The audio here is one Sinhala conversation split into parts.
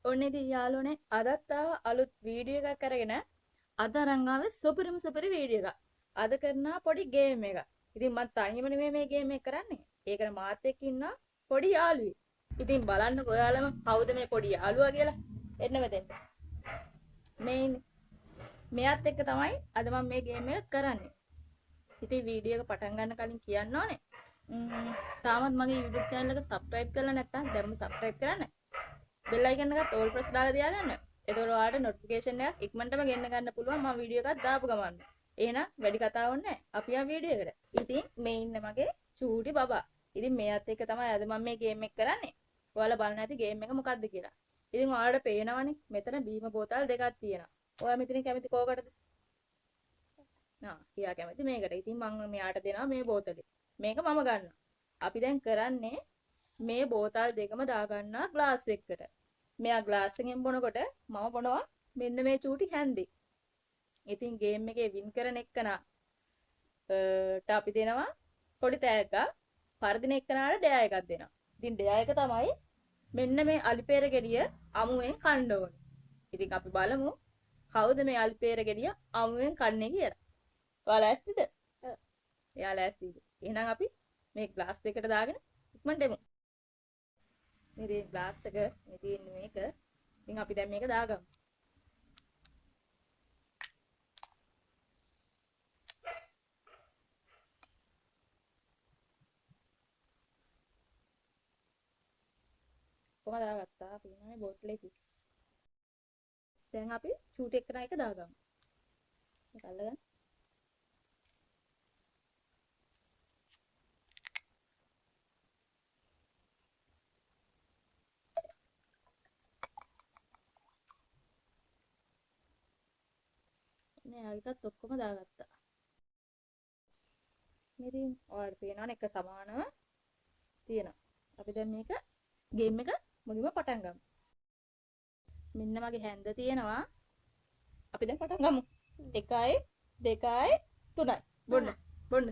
ඔන්න ඉතින් යාළුවනේ අදත් ආව අලුත් වීඩියෝ එකක් අරගෙන අද අරන් ආවේ සුපිරිම සුපිරි වීඩියෝ එකක්. අද කරනවා පොඩි ගේම් එකක්. ඉතින් මම තනියම නෙමෙයි මේ ගේම් එක කරන්නේ. ඒකට මාත් එක්ක ඉන්නවා පොඩි යාළුවෙක්. ඉතින් බලන්න ඔයාලම කවුද මේ පොඩි යාළුවා කියලා. එන්න මෙතෙන්ට. මේ ඉන්නේ. මෙයාත් එක්ක තමයි අද මම මේ ගේම් එක කරන්නේ. ඉතින් වීඩියෝ එක පටන් ගන්න කලින් කියන්න ඕනේ. තාමත් මගේ YouTube channel එක subscribe කරලා නැත්නම් දැන්ම subscribe කරන්න. බෙල් අයිකන් එකත් ඕල් ප්‍රෙස් දාලා තියාගන්න. එතකොට ඔයාලට notification එකක් ඉක්මනටම ගෙන්න ගන්න පුළුවන් මම වීඩියෝ එකක් දාපු ගමන්. එහෙනම් වැඩි කතාවක් නැහැ. අපි යමු වීඩියෝ එකට. ඉතින් මේ ඉන්න මගේ චූටි බබා. ඉතින් මෙයාත් එක්ක තමයි අද මම මේ ගේම් එක කරන්නේ. ඔයාලා බලන්න ඇති ගේම් එක මොකක්ද කියලා. ඉතින් ඔයාලට පේනවනේ මෙතන බීම බෝතල් දෙකක් තියෙනවා. ඔයා මෙතනින් කැමති කෝකටද? කියා කැමති මේකට. ඉතින් මම මෙයාට දෙනවා මේ බෝතලේ. මේක මම ගන්නවා. අපි දැන් කරන්නේ මේ බෝතල් දෙකම දාගන්නා ග්ලාස් එකකට. මෙයා ග්ලාස් එකෙන් බොනකොට මම බොනවා මෙන්න මේ චූටි හැන්දේ. ඉතින් ගේම් එකේ වින් කරන එක්කනට අපි දෙනවා පොඩි තෑග්ගක්. පරදින එක්කනට ඩෑ එකක් දෙනවා. ඉතින් ඩෑ එක තමයි මෙන්න මේ අලිපේර ගෙඩිය අමුවෙන් කන්න ඕනේ. ඉතින් අපි බලමු කවුද මේ අලිපේර ගෙඩිය අමුවෙන් කන්නේ කියලා. ඔයාලා ලෑස්තිද? ඔව්. එයා ලෑස්තිද? එහෙනම් අපි මේ ග්ලාස් දෙකට දාගෙන ඉක්මනට එමු. මේ ග්ලාස් එක මේ තියෙන්නේ මේක. ඉතින් අපි දැන් මේක දාගමු. කොහමද දාගත්තා? අපි මේ බෝතලේ තිස්. දැන් අපි චූටි එක්කන එක දාගමු. මේක අල්ලගන්න. නේ ආයිකත් ඔක්කොම දාගත්තා. ඉතින් ඔයාලට පේනවනේ එක සමානව තියෙනවා. අපි දැන් මේක ගේම් එක මුලින්ම පටන් ගමු. මෙන්න මගේ හැන්ද තියෙනවා. අපි දැන් පටන් ගමු. 1 2 3 බොන්න බොන්න.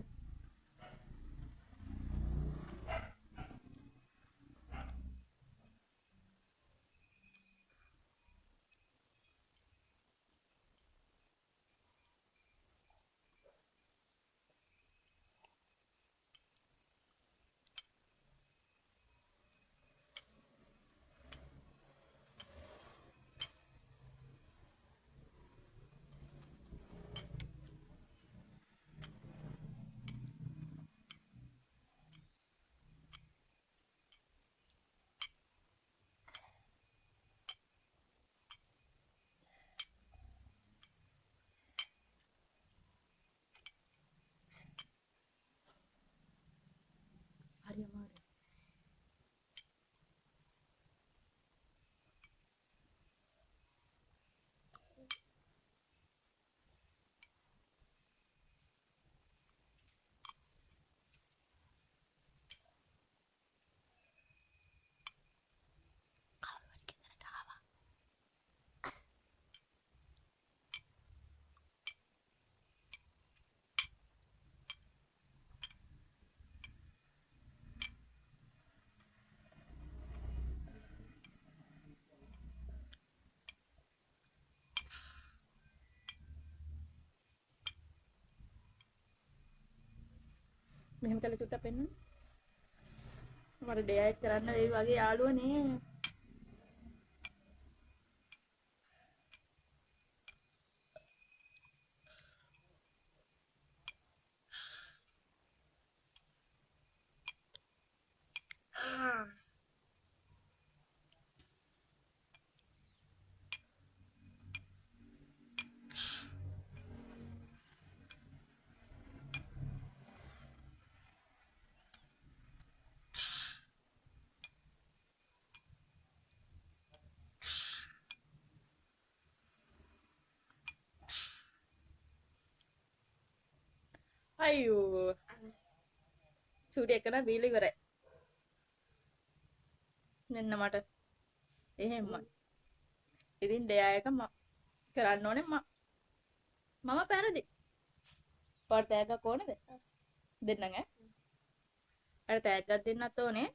හරි අමාරුයි. මෙහෙම කළා චුට්ටක් පෙන්නන්න. මට ඩෙයර් කරන්න ඒ වගේ යාළුවනේ. අයියෝ. චූටි එක නම් බීලා ඉවරයි. මෙන්න මට එහෙමයි. ඉතින් ඩෙයා එක කරන්න ඕනේ මම පැරදි. ඔයාලට තෑග්ගක් ඕනේද? දෙන්නම් ඈ. අර තෑග්ගක් දෙන්නත් ඕනේ.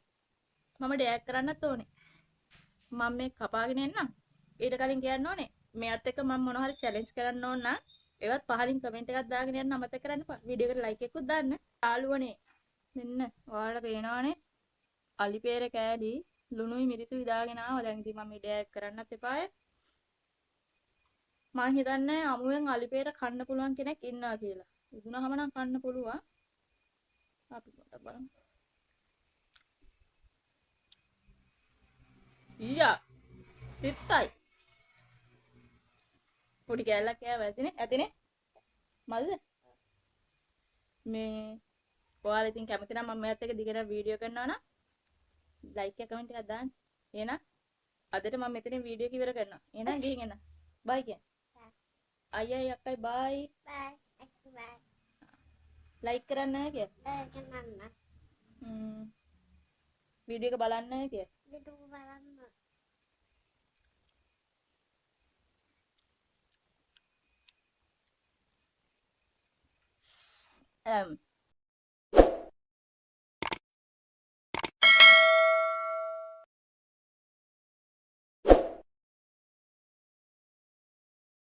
මම ඩෙයා කරන්නත් ඕනේ. මම මේ කපාගෙන එන්නම්. ඊට කලින් කියන්න ඕනේ මෙයත් එක්ක මම මොනවා හරි චැලෙන්ජ් කරන්න ඕන නම් ඒවත් පහලින් කමෙන්ට් එකක් දාගෙන යන්න අමතක කරන්න එපා. වීඩියෝ එකට ලයික් එකකුත් දාන්න. යාළුවනේ මෙන්න ඔයාලට පේනවනේ අලි peer කෑලි ලුණුයි මිරිසුයි දාගෙන ආවා. දැන් ඉතින් මම වීඩියෝ එක කරන්නත් එපාය. මම හිතන්නේ අමුවෙන් අලි peer කන්න පුළුවන් කෙනෙක් ඉන්නවා කියලා. ඉදුණාම නම් කන්න පුළුවන්. අපි පොඩ්ඩක් බලමු. ඊයා තිත්තයි. පොඩි කෑල්ලක් කෑවා ඇතිනේ. මල්ද? මේ ඔයාලා ඉතින් කැමති නම් මම මෙයාත් එක්ක දිගට වීඩියෝ කරනවා නම් ලයික් එක කමෙන්ට් එකක් දාන්න. එහෙනම් අදට මම මෙතනින් වීඩියෝ එක ඉවර කරනවා. එහෙනම් ගිහින් එන්න. බයි කියන්න. අයියයි අක්කයි බයි. බයි. ලයික් කරන්න නැහැ කිය. වීඩියෝ එක බලන්න නැහැ කිය. වීඩියෝ බලන්න.